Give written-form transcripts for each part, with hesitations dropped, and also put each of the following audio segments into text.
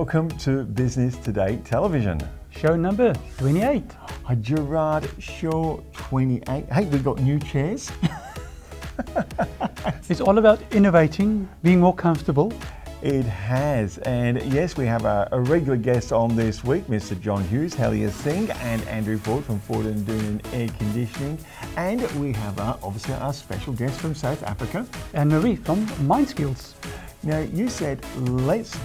welcome to Business Today Television. Show number 28. Gerard, show 28. Hey, we've got new chairs. It's all about innovating, being more comfortable. It has, and yes, we have a regular guest on this week, Mr. John Hughes, Helia Singh, and Andrew Ford from Ford and Doonan Air Conditioning. And we have obviously our special guest from South Africa, Annemarie from Mind Skills. Now, you said let's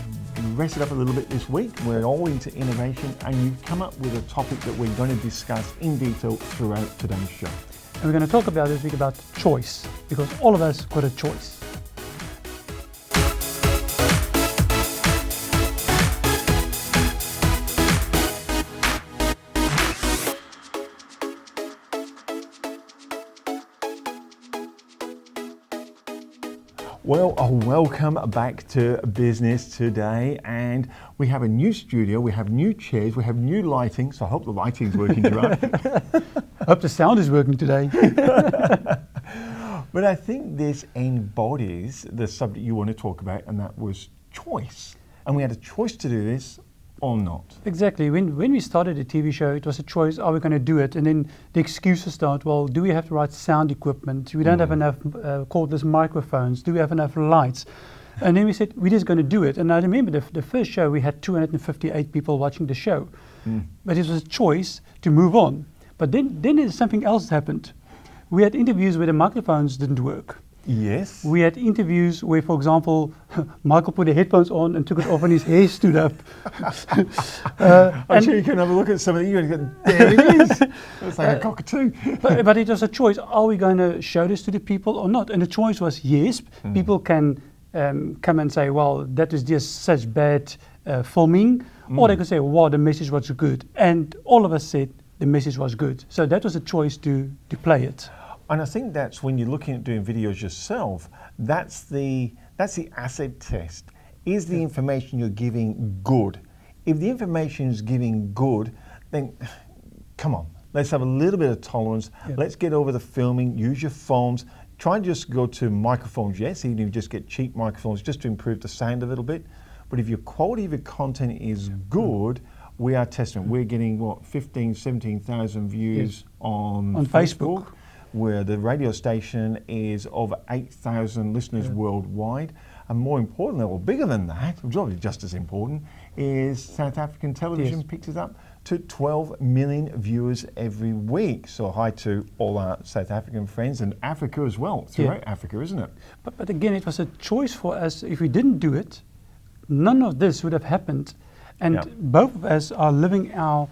dress it up a little bit this week. We're all into innovation, and you've come up with a topic that we're going to discuss in detail throughout today's show. And we're going to talk about this week about choice, because all of us got a choice. Well, welcome back to Business Today, and we have a new studio, we have new chairs, we have new lighting, so I hope the lighting's working, Gerard. I hope the sound is working today. But I think this embodies the subject you want to talk about, and that was choice. And we had a choice to do this or not. Exactly. When we started a TV show, it was a choice, are we going to do it? And then the excuses start, well, do we have the right sound equipment? We don't have enough cordless microphones. Do we have enough lights? And then we said, we're just going to do it. And I remember the first show, we had 258 people watching the show. But it was a choice to move on. But then there's something else happened. We had interviews where the microphones didn't work. Yes. We had interviews where, for example, Michael put the headphones on and took it off and his hair stood up. I'm sure you can have a look at some of you and go, there it is. It's like a cockatoo. but it was a choice. Are we going to show this to the people or not? And the choice was yes. People can come and say, well, that is just such bad filming. Or they could say, wow, the message was good. And all of us said the message was good. So that was a choice to play it. And I think that's when you're looking at doing videos yourself, that's the acid test. Is the information you're giving good? If the information is giving good, then come on, let's have a little bit of tolerance. Yeah. Let's get over the filming, use your phones, try and just go to microphones, yes, even if you just get cheap microphones just to improve the sound a little bit. But if your quality of your content is good, we are testing. We're getting, what, 15,000, 17,000 views on Facebook, where the radio station is over 8,000 listeners worldwide. And more importantly, or bigger than that, which is obviously just as important, is South African television picks it up to 12 million viewers every week. So hi to all our South African friends and Africa as well, throughout Africa, isn't it? But again, it was a choice for us. If we didn't do it, none of this would have happened. And both of us are living our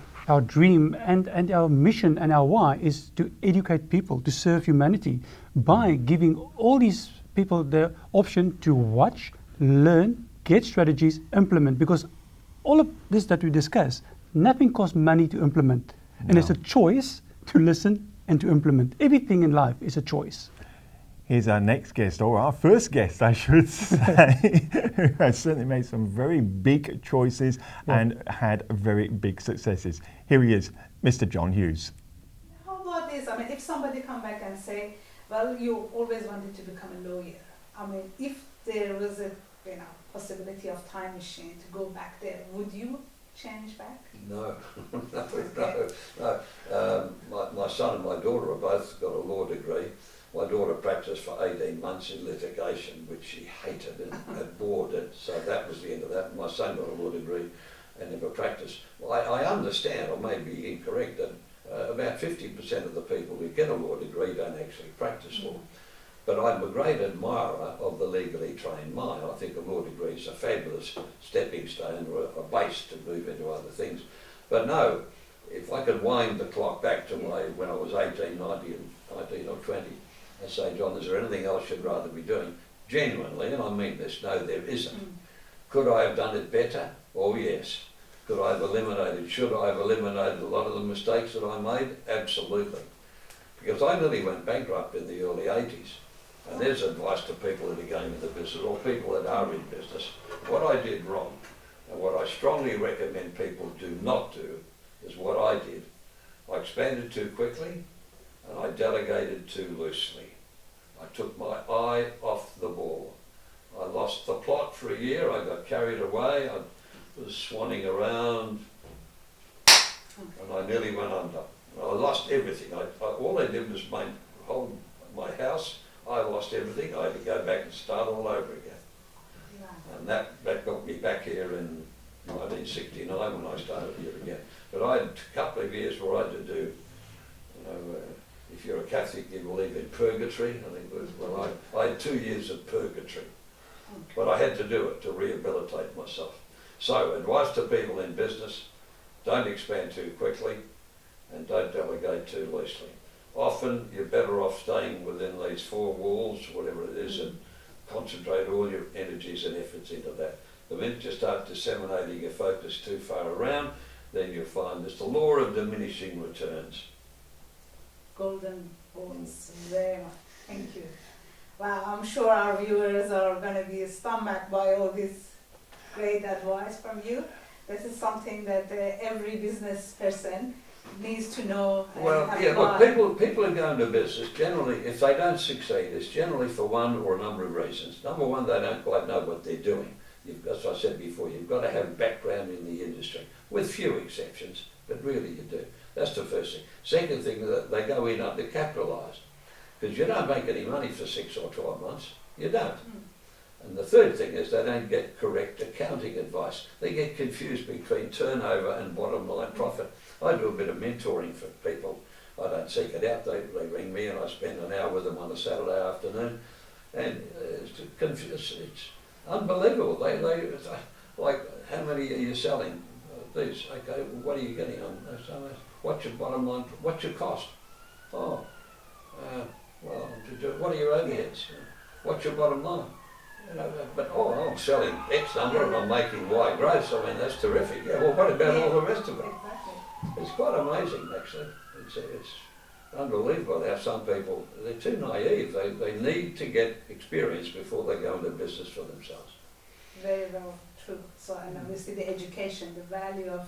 dream and our mission and our why is to educate people, to serve humanity by giving all these people the option to watch, learn, get strategies, implement. Because all of this that we discuss, nothing costs money to implement. And it's a choice to listen and to implement. Everything in life is a choice. Here's our next guest, or our first guest, I should say, who has certainly made some very big choices and had very big successes. Here he is, Mr. John Hughes. How about this? I mean, if somebody come back and say, well, you always wanted to become a lawyer. I mean, if there was a possibility of time machine to go back there, would you change back? No. My son and my daughter have both got a law degree. My daughter practiced for 18 months in litigation, which she hated and bored it, so that was the end of that. My son got a law degree and never practiced. Well, I understand, or may be incorrect, that about 50% of the people who get a law degree don't actually practice law. But I'm a great admirer of the legally trained mind. I think a law degree is a fabulous stepping stone or a base to move into other things. But no, if I could wind the clock back to when I was 18, 19 or 20, and say, John, is there anything else you'd rather be doing? Genuinely, and I mean this, no, there isn't. Could I have done it better? Oh, yes. Should I have eliminated a lot of the mistakes that I made? Absolutely. Because I nearly went bankrupt in the early 80s. And there's advice to people that are going into business, or people that are in business. What I did wrong, and what I strongly recommend people do not do, is what I did. I expanded too quickly, and I delegated too loosely. I took my eye off the ball. I lost the plot for a year. I got carried away. was swanning around, and I nearly went under. I lost everything. All I did was hold my house. I lost everything. I had to go back and start all over again. Wow. And that got me back here in 1969 when I started here again. But I had a couple of years where I had to do, if you're a Catholic, you believe in purgatory. I think it was, well, I had 2 years of purgatory. But I had to do it to rehabilitate myself. So, advice to people in business, don't expand too quickly and don't delegate too loosely. Often you're better off staying within these 4 walls, whatever it is, and concentrate all your energies and efforts into that. The minute you start disseminating your focus too far around, then you'll find it's the law of diminishing returns. Golden balls, very much. Thank you. Wow, I'm sure our viewers are going to be stomached by all this great advice from you. This is something that every business person needs to know. Well, yeah, look, people who go into business, generally, if they don't succeed, it's generally for one or a number of reasons. Number one, they don't quite know what they're doing. As I said before, you've got to have background in the industry, with few exceptions, but really you do. That's the first thing. Second thing, that they go in undercapitalised, because you don't make any money for 6 or 12 months. You don't. And the third thing is they don't get correct accounting advice. They get confused between turnover and bottom line profit. I do a bit of mentoring for people. I don't seek it out. They ring me and I spend an hour with them on a Saturday afternoon. And it's unbelievable. They like, how many are you selling? These. Okay, what are you getting on? What's your bottom line? What's your cost? Oh, well, what are your overheads? What's your bottom line? You know, but I'm selling X number and I'm making Y gross. I mean, that's terrific. Yeah, well, what about all the rest of it? Exactly. It's quite amazing, actually. It's unbelievable how some people, they're too naive. They need to get experience before they go into business for themselves. Very well true. So, and obviously the education, the value of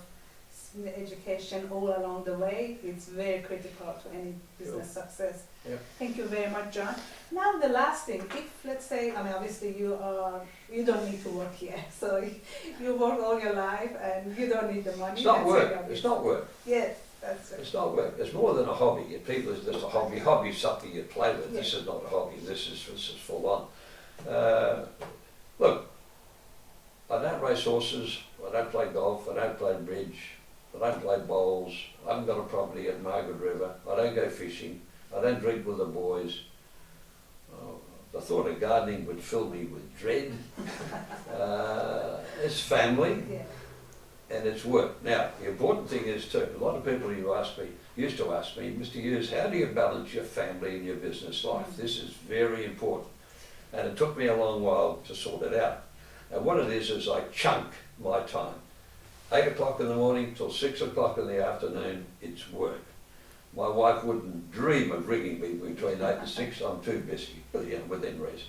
the education all along the way, it's very critical to any business success. Yeah. Thank you very much, John. Now the last thing, if let's say, I mean obviously you don't need to work here, so you work all your life and you don't need the money. It's not work. It's not work. Yes, that's it. It's not work. It's more than a hobby. People, it's just a hobby. Hobby is something you play with. Yeah. This is not a hobby. This is full on. Look, I don't race horses. I don't play golf. I don't play bridge. I don't play bowls. I haven't got a property at Margaret River. I don't go fishing. I don't drink with the boys. The thought of gardening would fill me with dread. It's family. Yeah. And it's work. Now, the important thing is too, a lot of people used to ask me, Mr. Hughes, how do you balance your family and your business life? This is very important. And it took me a long while to sort it out. And what it is I chunk my time. 8 o'clock in the morning till 6 o'clock in the afternoon, it's work. My wife wouldn't dream of ringing me between 8 and 6, I'm too busy, within reason.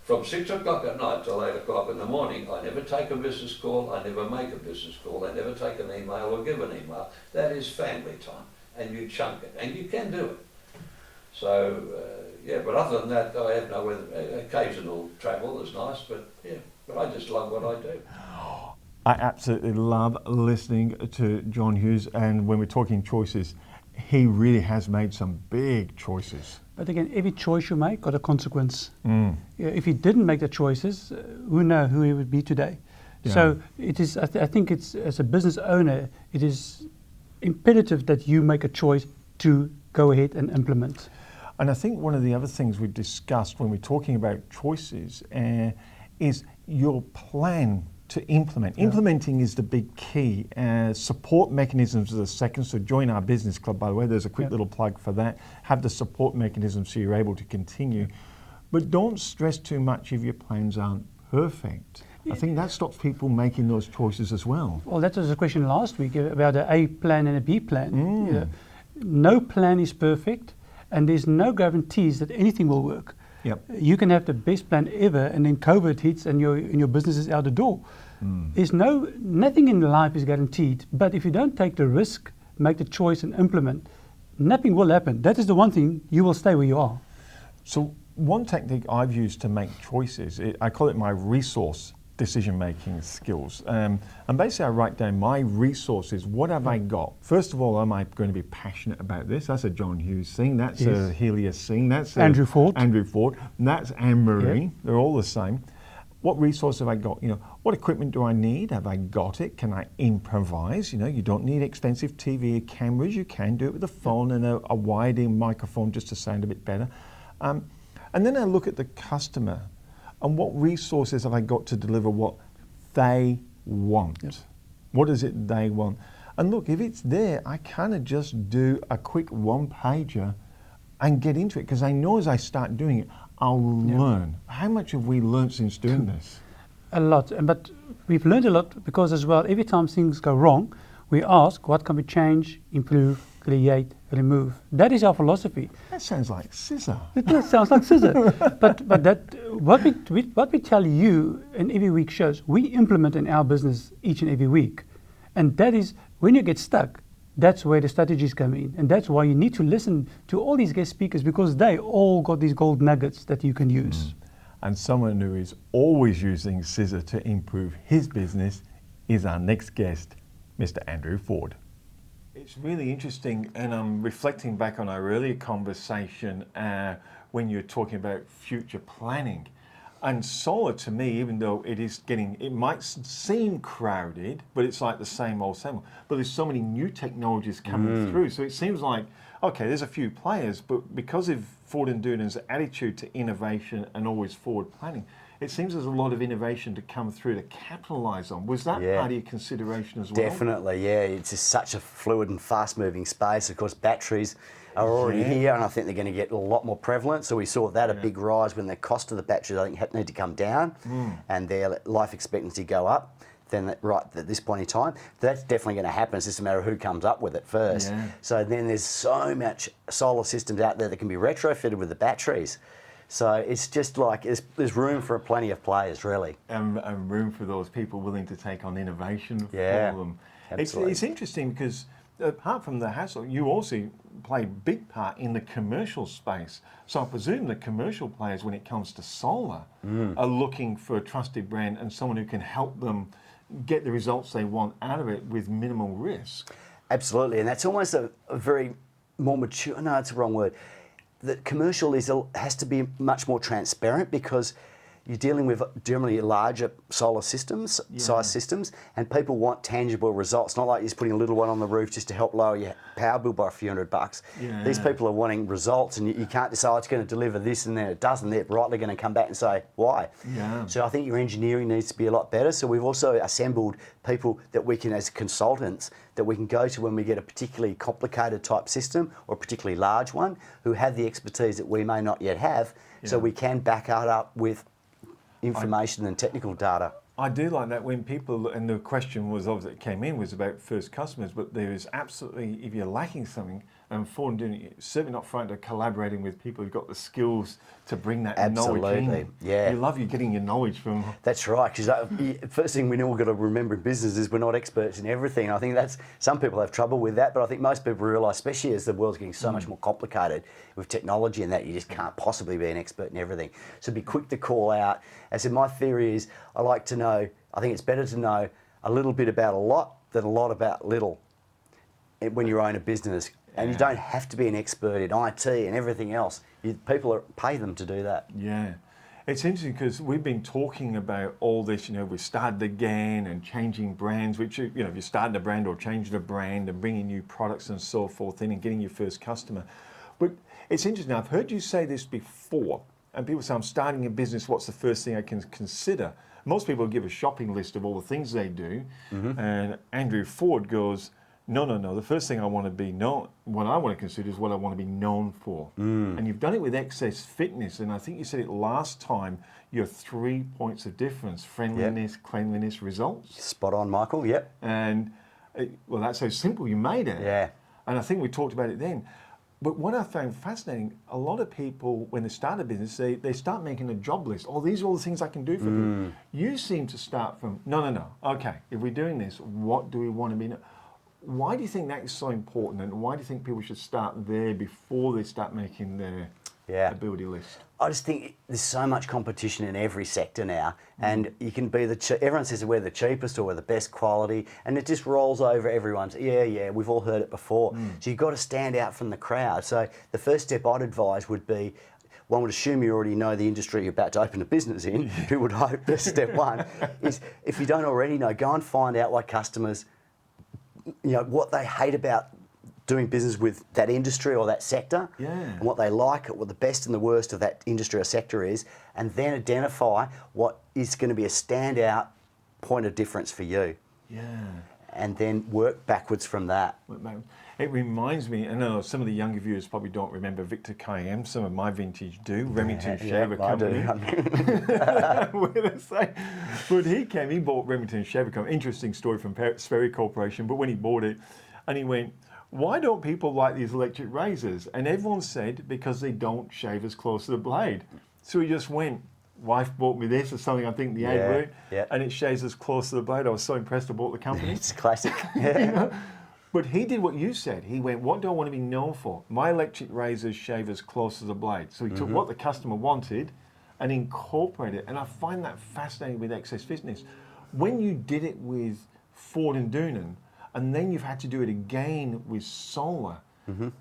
From 6 o'clock at night till 8 o'clock in the morning, I never take a business call, I never make a business call, I never take an email or give an email. That is family time, and you chunk it, and you can do it. So, but other than that, I have no occasional travel is nice, but I just love what I do. I absolutely love listening to John Hughes, and when we're talking choices, he really has made some big choices. But again, every choice you make got a consequence. Mm. Yeah, if he didn't make the choices, who knows who he would be today. Yeah. So it is. I think it's, as a business owner, it is imperative that you make a choice to go ahead and implement. And I think one of the other things we've discussed when we're talking about choices is your plan to implement. Yeah. Implementing is the big key. Support mechanisms are the second. So join our business club, by the way. There's a quick little plug for that. Have the support mechanisms so you're able to continue. But don't stress too much if your plans aren't perfect. I think that stops people making those choices as well. Well, that was a question last week about an A plan and a B plan. Mm. You know, no plan is perfect, and there's no guarantees that anything will work. Yep. You can have the best plan ever, and then COVID hits, and your business is out the door. Mm. There's nothing in life is guaranteed. But if you don't take the risk, make the choice, and implement, nothing will happen. That is the one thing, you will stay where you are. So one technique I've used to make choices, I call it my resource decision-making skills. And basically I write down my resources. What have I got? First of all, am I going to be passionate about this? That's a John Hughes thing. That's a Helia Singh. That's Andrew Ford. And that's Annemarie. They're all the same. What resource have I got? What equipment do I need? Have I got it? Can I improvise? You don't need expensive TV cameras. You can do it with a phone and a wide-in microphone just to sound a bit better. And then I look at the customer and what resources have I got to deliver what they want? Yep. What is it they want? And look, if it's there, I kind of just do a quick one-pager and get into it, because I know as I start doing it, I'll learn. How much have we learned since doing this? A lot, but we've learned a lot because as well, every time things go wrong, we ask what can we change, improve, create, remove. That is our philosophy. That sounds like scissor. It does sound like scissor. but that what we tell you in every week shows, we implement in our business each and every week. And that is, when you get stuck, that's where the strategies come in. And that's why you need to listen to all these guest speakers, because they all got these gold nuggets that you can use. And someone who is always using scissor to improve his business is our next guest, Mr. Andrew Ford. It's really interesting, and I'm reflecting back on our earlier conversation when you're talking about future planning. And solar, to me, even though it might seem crowded, but it's like the same old. But there's so many new technologies coming through. So it seems like, okay, there's a few players, but because of Ford & Dunham's attitude to innovation and always forward planning, it seems there's a lot of innovation to come through to capitalise on. Was that part of your consideration as well? Definitely, yeah. It's just such a fluid and fast-moving space. Of course, batteries are already here, and I think they're going to get a lot more prevalent. So we saw that a big rise when the cost of the batteries, I think, need to come down and their life expectancy go up. Then right at this point in time, that's definitely going to happen. It's just a matter of who comes up with it first. Yeah. So then there's so much solar systems out there that can be retrofitted with the batteries. So it's just like there's room for plenty of players, really. And room for those people willing to take on innovation for them. Absolutely. It's interesting because apart from the hassle, you also play a big part in the commercial space. So I presume the commercial players, when it comes to solar, are looking for a trusted brand and someone who can help them get the results they want out of it with minimal risk. Absolutely, and that's almost a very more mature, no, it's the wrong word. The commercial has to be much more transparent, because you're dealing with generally larger solar systems, size systems, and people want tangible results. Not like you're just putting a little one on the roof just to help lower your power bill by a few $100. Yeah. These people are wanting results, and you can't decide it's going to deliver this and then it doesn't. They're rightly going to come back and say, why? Yeah. So I think your engineering needs to be a lot better. So we've also assembled people that we can, as consultants, that we can go to when we get a particularly complicated type system or a particularly large one, who have the expertise that we may not yet have, so we can back it up with information and technical data. I do like that when people, and the question was obviously it came in was about first customers, but there is absolutely, if you're lacking something, and Ford and Dunham, certainly not frightened of collaborating with people who've got the skills to bring that knowledge in. Yeah. You getting your knowledge from. That's right, because first thing we all got to remember in business is we're not experts in everything. I think some people have trouble with that, but I think most people realise, especially as the world's getting so much more complicated with technology and that, you just can't possibly be an expert in everything. So be quick to call out. As in, my theory is I think it's better to know a little bit about a lot than a lot about little when you own a business. And you don't have to be an expert in IT and everything else. People pay them to do that. Yeah. It's interesting because we've been talking about all this, we started again and changing brands, which, if you're starting a brand or changing a brand and bringing new products and so forth in and getting your first customer. But it's interesting, I've heard you say this before, and people say, I'm starting a business, what's the first thing I can consider? Most people give a shopping list of all the things they do, and Andrew Ford goes, no, the first thing I want to be known, what I want to consider is what I want to be known for. And you've done it with Excess Fitness, and I think you said it last time, your 3 points of difference: friendliness, cleanliness, results. Spot on, Michael, yep. And, that's how simple you made it. Yeah. And I think we talked about it then. But what I found fascinating, a lot of people, when they start a business, they start making a job list. Oh, these are all the things I can do for people. You seem to start from, no. Okay, if we're doing this, what do we want to be? Why do you think that is so important, and why do you think people should start there before they start making their Yeah. ability list. I just think there's so much competition in every sector now, and you can be everyone says we're the cheapest or we're the best quality, and it just rolls over everyone's. Yeah, we've all heard it before. So you've got to stand out from the crowd. So the first step I'd advise would be, one would assume you already know the industry you're about to open a business in. Who would hope that's step one? Is if you don't already know, go and find out what customers, what they hate about doing business with that industry or that sector, and what they like, what the best and the worst of that industry or sector is, and then identify what is going to be a standout point of difference for you. Yeah. And then work backwards from that. It reminds me, I know some of the younger viewers probably don't remember Victor Cayenne, some of my vintage do, Remington Shaver Company. But he bought Remington Shaver Company. Interesting story from Sperry Corporation, but when he bought it, and he went, why don't people like these electric razors? And everyone said, because they don't shave as close to the blade. So he just went, wife bought me this or something, I think the ad word, and it shaves as close to the blade. I was so impressed I bought the company. It's classic. But he did what you said. He went, what do I want to be known for? My electric razors shave as close to the blade. So he took what the customer wanted and incorporated it. And I find that fascinating with excess fitness. When you did it with Ford and Doonan, and then you've had to do it again with solar.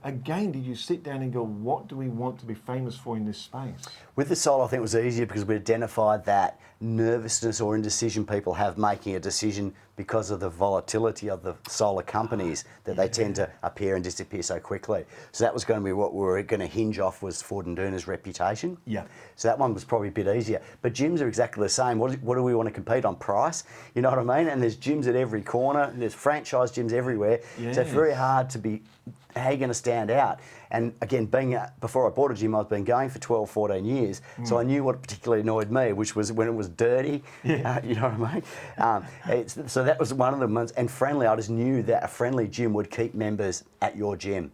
Again, did you sit down and go, what do we want to be famous for in this space? With the solar, I think it was easier because we identified that nervousness or indecision people have making a decision because of the volatility of the solar companies, that they tend to appear and disappear so quickly. So that was going to be what we were going to hinge off, was Ford and Doona's reputation. Yeah. So that one was probably a bit easier. But gyms are exactly the same. What do we want to compete on? Price? You know what I mean? And there's gyms at every corner. There's franchise gyms everywhere. Yes. So it's very hard to be, how are you going to stand out? And again, before I bought a gym, I've been going for 12, 14 years. So I knew what particularly annoyed me, which was when it was dirty. You know what I mean? So that was one of the ones. And friendly, I just knew that a friendly gym would keep members at your gym.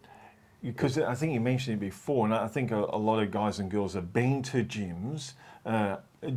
Because I think you mentioned it before, and I think a lot of guys and girls have been to gyms,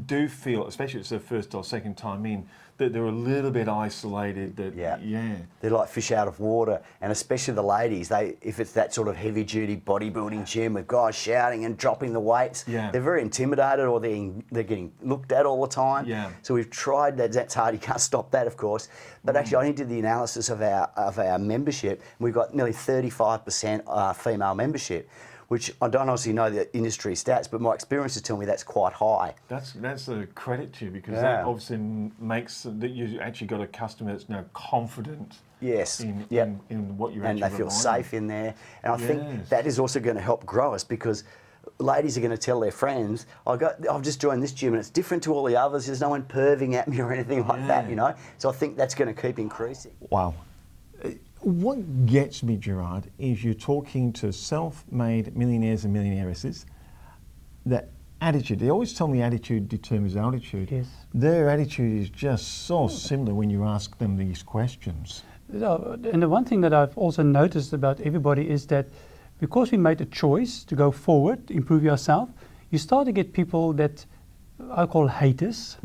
do feel, especially if it's their first or second time in, that they're a little bit isolated. They're like fish out of water, and especially the ladies. If it's that sort of heavy-duty bodybuilding gym with guys shouting and dropping the weights, they're very intimidated, or they're getting looked at all the time. So we've tried that. That's hard. You can't stop that, of course. But actually, I did the analysis of our membership. We've got nearly 35% female membership, which I don't honestly know the industry stats, but my experiences tell me that's quite high. That's a credit to you, because that obviously makes that you actually got a customer that's now confident. Yes. In what you're and actually they feel providing. safe in there. And I think that is also going to help grow us, because ladies are going to tell their friends, I've just joined this gym and it's different to all the others. There's no one perving at me or anything like that, you know. So I think that's going to keep increasing. Wow. What gets me, Gerard, is you're talking to self-made millionaires and millionairesses. That attitude, they always tell me attitude determines altitude. Yes. Their attitude is just so similar when you ask them these questions. And the one thing that I've also noticed about everybody is that because we made a choice to go forward, improve yourself, you start to get people that I call haters,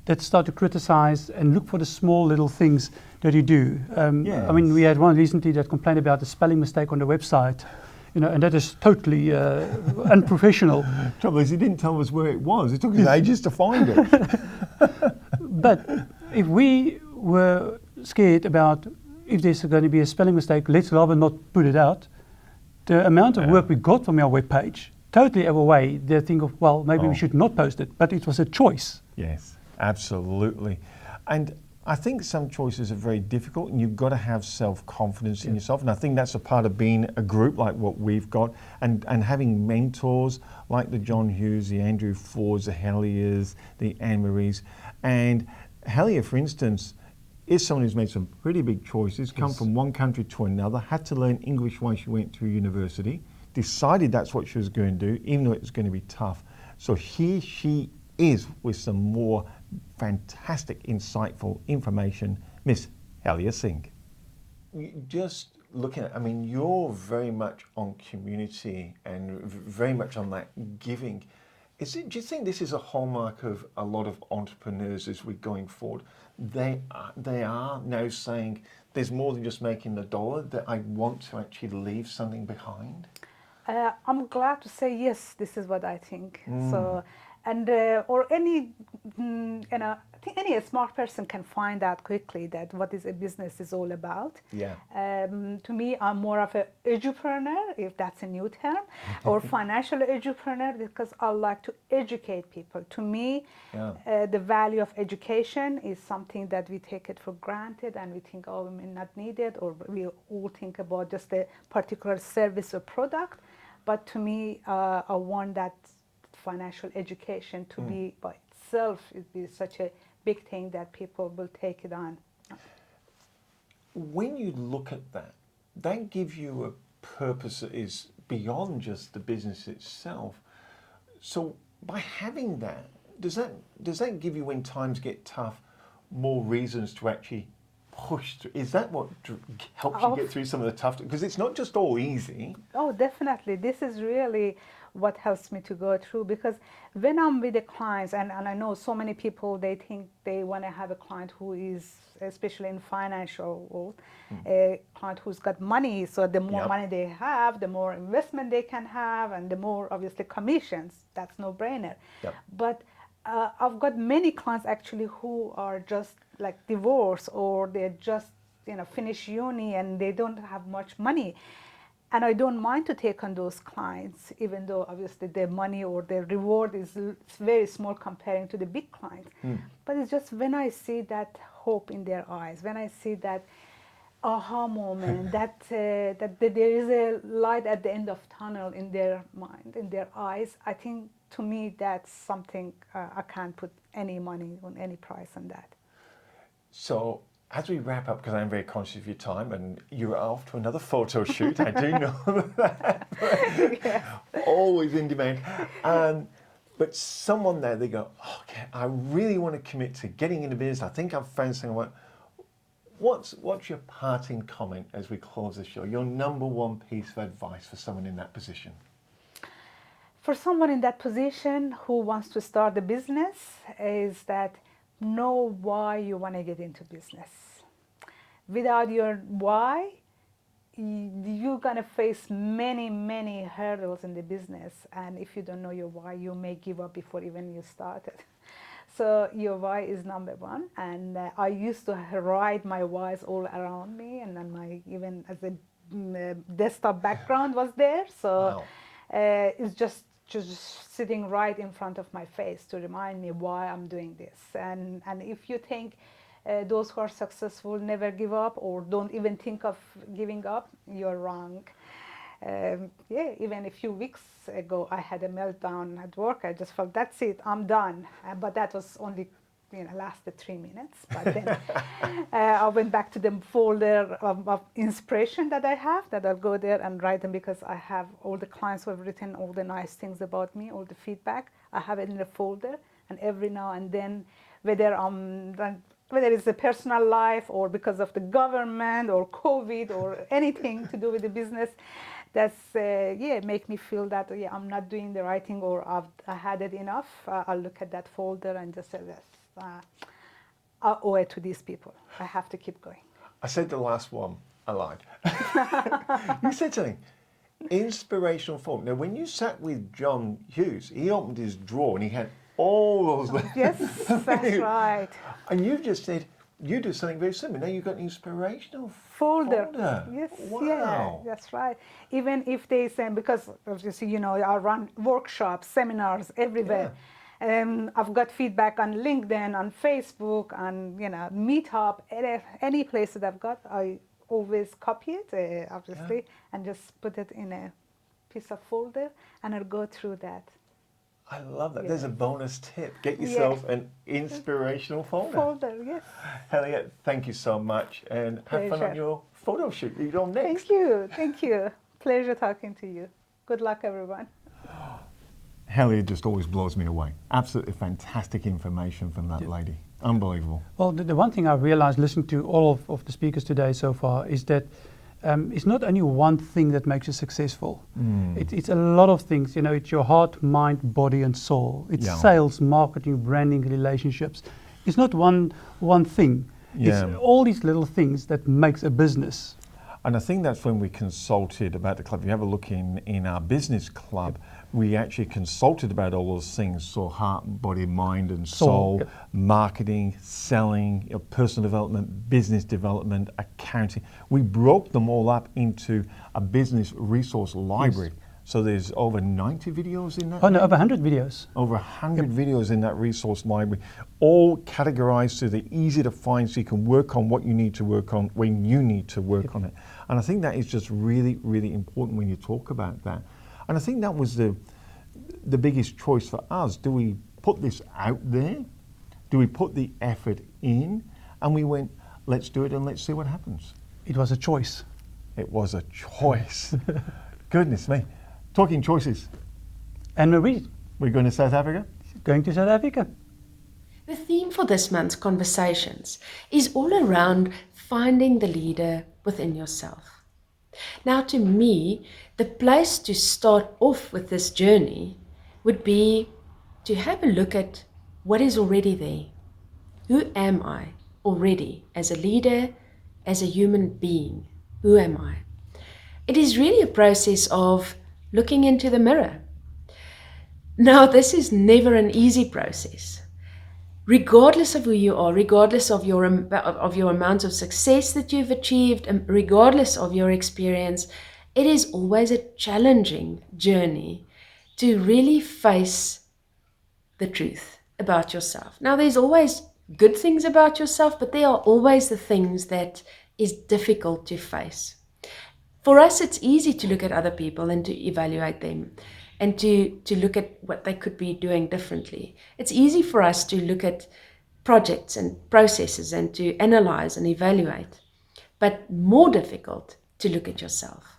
that start to criticize and look for the small little things that you do. I mean, we had one recently that complained about the spelling mistake on the website, you know, and that is totally unprofessional. Trouble is, he didn't tell us where it was. It took us ages to find it. But if we were scared about if there's going to be a spelling mistake, let's rather not put it out. The amount of work we got from our webpage totally away. They think of, well, maybe we should not post it, but it was a choice. Yes, absolutely. And I think some choices are very difficult, and you've got to have self-confidence in yourself. And I think that's a part of being a group like what we've got, and having mentors like the John Hughes, the Andrew Fords, the Helias, the Annemaries. And Helia, for instance, is someone who's made some pretty big choices, come from one country to another, had to learn English while she went through university, decided that's what she was going to do, even though it was going to be tough. So here she is with some more fantastic, insightful information, Miss Helia Singh. Just looking at, I mean, you're very much on community and very much on that giving. Do you think this is a hallmark of a lot of entrepreneurs as we're going forward? They are now saying there's more than just making the dollar, that I want to actually leave something behind? I'm glad to say yes. This is what I think. So, and or any, I think any smart person can find out quickly that what is a business is all about. Yeah. To me, I'm more of a edupreneur, if that's a new term, or financial edupreneur, because I like to educate people. To me, the value of education is something that we take it for granted, and we think, oh, we may not need it, or we all think about just a particular service or product. But to me, I want that financial education to be by itself, it be such a big thing that people will take it on. When you look at that, that gives you a purpose that is beyond just the business itself. So by having that, does that give you, when times get tough, more reasons to actually push through? Is that what helps you get through some of the tough? Because it's not just all easy. Oh, definitely. This is really what helps me to go through, because when I'm with the clients, and I know so many people, they think they want to have a client who is, especially in financial world, a client who's got money. So the more money they have, the more investment they can have, and the more obviously commissions. That's no brainer. But I've got many clients actually who are just like divorced, or they're just finish uni and they don't have much money. And I don't mind to take on those clients, even though obviously their money or their reward is very small comparing to the big clients. But it's just when I see that hope in their eyes, when I see that aha moment, that there is a light at the end of tunnel in their mind, in their eyes, I think to me that's something I can't put any money on, any price on that. So as we wrap up, because I'm very conscious of your time and you're off to another photo shoot, I do know that. Always in demand. But someone there, they go, okay, I really want to commit to getting into business. I think I've found something. What's your parting comment as we close the show? Your number one piece of advice for someone in that position? For someone in that position who wants to start a business is that know why you want to get into business. Without your why, you're going to face many, many hurdles in the business. And if you don't know your why, you may give up before even you started. So your why is number one. And I used to write my whys all around me, and then my, even as a desktop background was there. So it's just sitting right in front of my face to remind me why I'm doing this. And if you think those who are successful never give up or don't even think of giving up, you're wrong. Even a few weeks ago, I had a meltdown at work. I just felt, that's it, I'm done. But that was only, lasted 3 minutes. But then I went back to the folder of inspiration that I have, that I'll go there and write them, because I have all the clients who have written all the nice things about me, all the feedback. I have it in a folder, and every now and then, whether it's a personal life or because of the government or COVID or anything to do with the business, that's make me feel that I'm not doing the right thing, or I had it enough. I'll look at that folder and just say, yes, I owe it to these people. I have to keep going. I said the last one, I lied. You said something, inspirational thought. Now, when you sat with John Hughes, he opened his drawer and he had all those. Yes, that's right. And you've just said, you do something very similar. Now you've got an inspirational folder. Yes, wow. Yeah, that's right. Even if they say, because obviously, I run workshops, seminars everywhere. I've got feedback on LinkedIn, on Facebook, on Meetup, any place that I've got. I always copy it, obviously, and just put it in a piece of folder, and I'll go through that. I love that. There's a bonus tip. Get yourself an inspirational folder. Yes. Helia, thank you so much, and have fun on your photo shoot. You're on next. Thank you. Pleasure talking to you. Good luck, everyone. Helia just always blows me away. Absolutely fantastic information from that lady. Unbelievable. Well, the one thing I realized listening to all of the speakers today so far is that it's not only one thing that makes you successful. It's a lot of things. It's your heart, mind, body, and soul. It's sales, marketing, branding, relationships. It's not one thing. It's all these little things that makes a business. And I think that's when we consulted about the club. If you have a look in our business club, we actually consulted about all those things. So heart, body, mind and soul, marketing, selling, personal development, business development, accounting. We broke them all up into a business resource library. Yes. So there's over 90 videos in that? Oh no, over 100 videos. Over 100 videos in that resource library, all categorized so they're easy to find so you can work on what you need to work on when you need to work on it. And I think that is just really, really important when you talk about that. And I think that was the biggest choice for us. Do we put this out there? Do we put the effort in? And we went, let's do it and let's see what happens. It was a choice. It was a choice. Goodness me. Talking choices. Annemarie. We're going to South Africa? Going to South Africa. The theme for this month's conversations is all around finding the leader within yourself. Now, to me, the place to start off with this journey would be to have a look at what is already there. Who am I already as a leader, as a human being? Who am I? It is really a process of looking into the mirror. Now, this is never an easy process. Regardless of who you are, regardless of your amount of success that you've achieved, and regardless of your experience, it is always a challenging journey to really face the truth about yourself. Now, there's always good things about yourself, but there are always the things that is difficult to face. For us, it's easy to look at other people and to evaluate them and to look at what they could be doing differently. It's easy for us to look at projects and processes and to analyze and evaluate, but more difficult to look at yourself.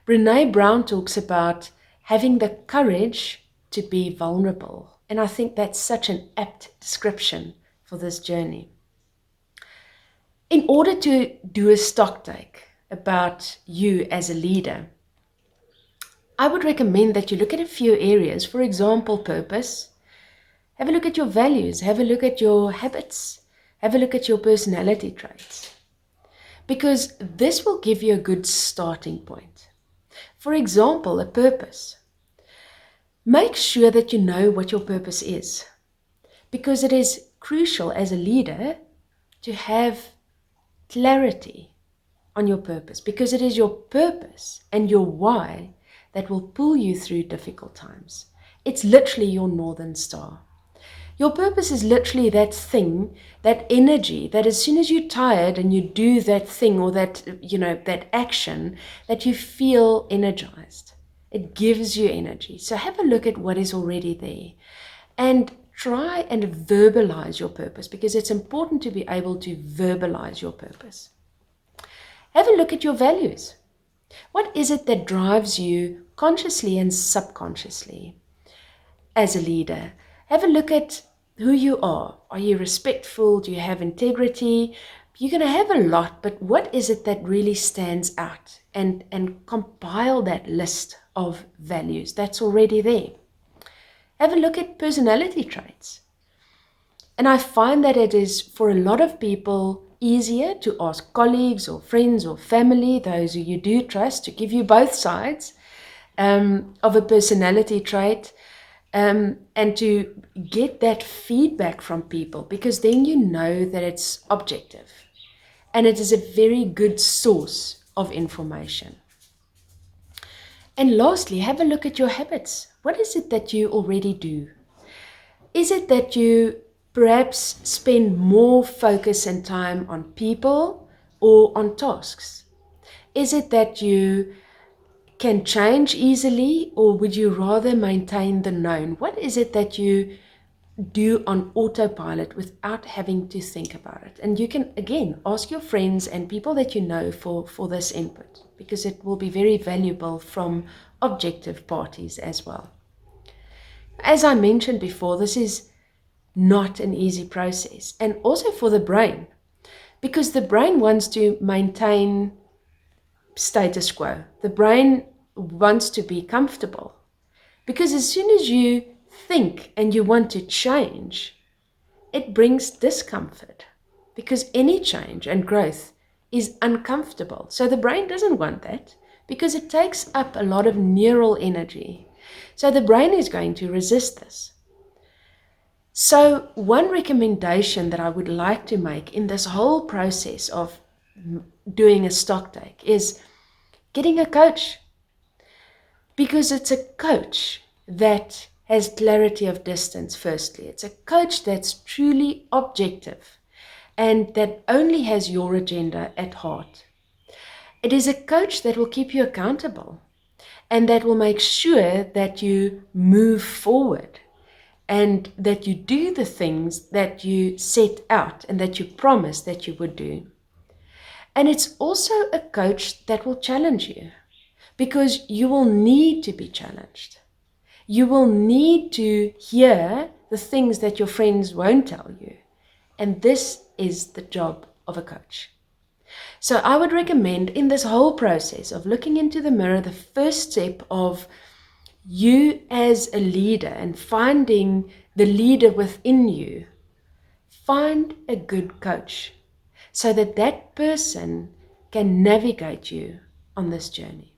Brené Brown talks about having the courage to be vulnerable, and I think that's such an apt description for this journey. In order to do a stock take about you as a leader, I would recommend that you look at a few areas. For example, purpose. Have a look at your values. Have a look at your habits. Have a look at your personality traits. Because this will give you a good starting point. For example, a purpose. Make sure that you know what your purpose is. Because it is crucial as a leader to have clarity on your purpose, because it is your purpose and your why that will pull you through difficult times. It's literally your northern star. Your purpose is literally that thing, that energy, that as soon as you're tired and you do that thing or that, that action, that you feel energized. It gives you energy. So have a look at what is already there and try and verbalize your purpose, because it's important to be able to verbalize your purpose. Have a look at your values. What is it that drives you consciously and subconsciously as a leader? Have a look at who you are. Are you respectful? Do you have integrity? You're going to have a lot, but what is it that really stands out? And compile that list of values that's already there. Have a look at personality traits. And I find that it is, for a lot of people, easier to ask colleagues or friends or family, those who you do trust, to give you both sides of a personality trait, and to get that feedback from people, because then you know that it's objective and it is a very good source of information. And lastly, have a look at your habits. What is it that you already do? Is it that you perhaps spend more focus and time on people or on tasks? Is it that you can change easily, or would you rather maintain the known? What is it that you do on autopilot without having to think about it? And you can, again, ask your friends and people that you know for this input, because it will be very valuable from objective parties as well. As I mentioned before, this is not an easy process, and also for the brain, because the brain wants to maintain status quo. The brain wants to be comfortable, because as soon as you think and you want to change, it brings discomfort, because any change and growth is uncomfortable. So the brain doesn't want that because it takes up a lot of neural energy. So the brain is going to resist this. So one recommendation that I would like to make in this whole process of doing a stock take is getting a coach, because it's a coach that has clarity of distance. Firstly, it's a coach that's truly objective and that only has your agenda at heart. It is a coach that will keep you accountable and that will make sure that you move forward and that you do the things that you set out and that you promised that you would do. And it's also a coach that will challenge you, because you will need to be challenged. You will need to hear the things that your friends won't tell you. And this is the job of a coach. So I would recommend in this whole process of looking into the mirror, the first step of you as a leader and finding the leader within you, find a good coach so that that person can navigate you on this journey.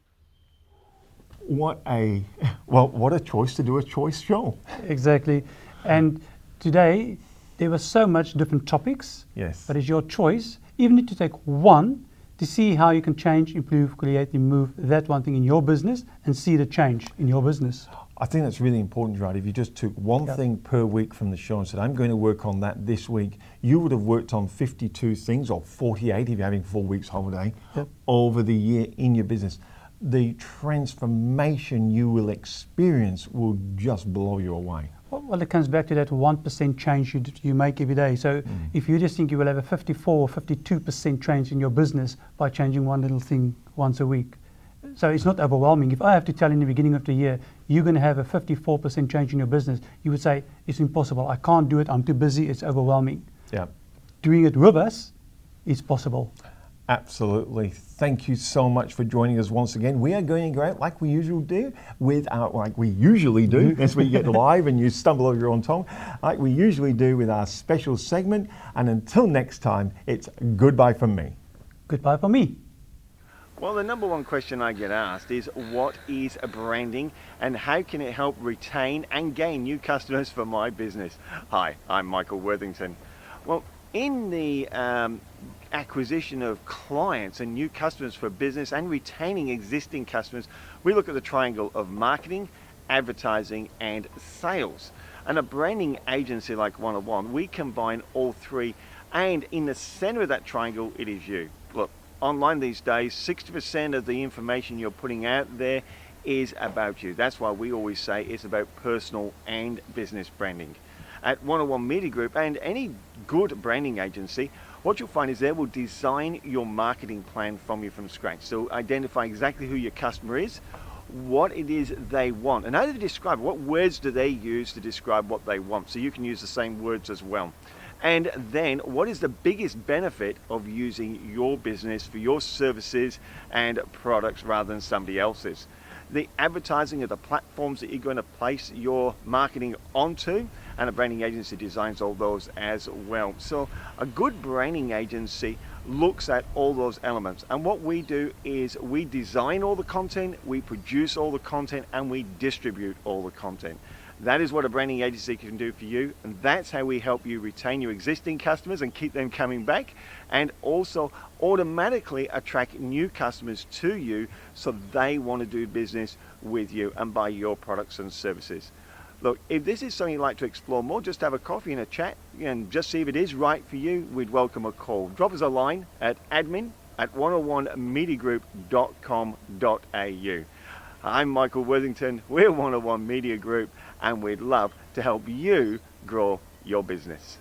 What a choice to do a choice show. Exactly. And today, there were so much different topics. Yes. But it's your choice. Even if you take one to see how you can change, improve, create, improve that one thing in your business and see the change in your business. I think that's really important, Gerard. If you just took one thing per week from the show and said, I'm going to work on that this week, you would have worked on 52 things, or 48 if you're having 4 weeks holiday, over the year in your business. The transformation you will experience will just blow you away. Well, it comes back to that 1% change you make every day. So if you just think you will have a 54 or 52% change in your business by changing one little thing once a week. So it's not overwhelming. If I have to tell in the beginning of the year, you're going to have a 54% change in your business, you would say, it's impossible. I can't do it. I'm too busy. It's overwhelming. Yeah. Doing it with us is possible. Absolutely. Thank you so much for joining us once again. We are going to go out like we usually do That's where you get live and you stumble over your own tongue, like we usually do with our special segment. And until next time, it's goodbye from me. Goodbye from me. Well, the number one question I get asked is, what is branding and how can it help retain and gain new customers for my business? Hi, I'm Michael Worthington. Well, in the acquisition of clients and new customers for business and retaining existing customers, we look at the triangle of marketing, advertising and sales. And a branding agency like 101, we combine all three, and in the center of that triangle, it is you. Look, online these days, 60% of the information you're putting out there is about you. That's why we always say it's about personal and business branding. At 101 Media Group and any good branding agency, what you'll find is they will design your marketing plan from scratch. So identify exactly who your customer is, what it is they want, and how do they describe it? What words do they use to describe what they want? So you can use the same words as well. And then what is the biggest benefit of using your business for your services and products rather than somebody else's? The advertising of the platforms that you're going to place your marketing onto, and a branding agency designs all those as well. So a good branding agency looks at all those elements, and what we do is we design all the content, we produce all the content, and we distribute all the content. That is what a branding agency can do for you, and that's how we help you retain your existing customers and keep them coming back, and also automatically attract new customers to you so they want to do business with you and buy your products and services. Look, if this is something you'd like to explore more, just have a coffee and a chat and just see if it is right for you. We'd welcome a call. Drop us a line at admin@101mediagroup.com.au. I'm Michael Worthington, we're 101 Media Group, and we'd love to help you grow your business.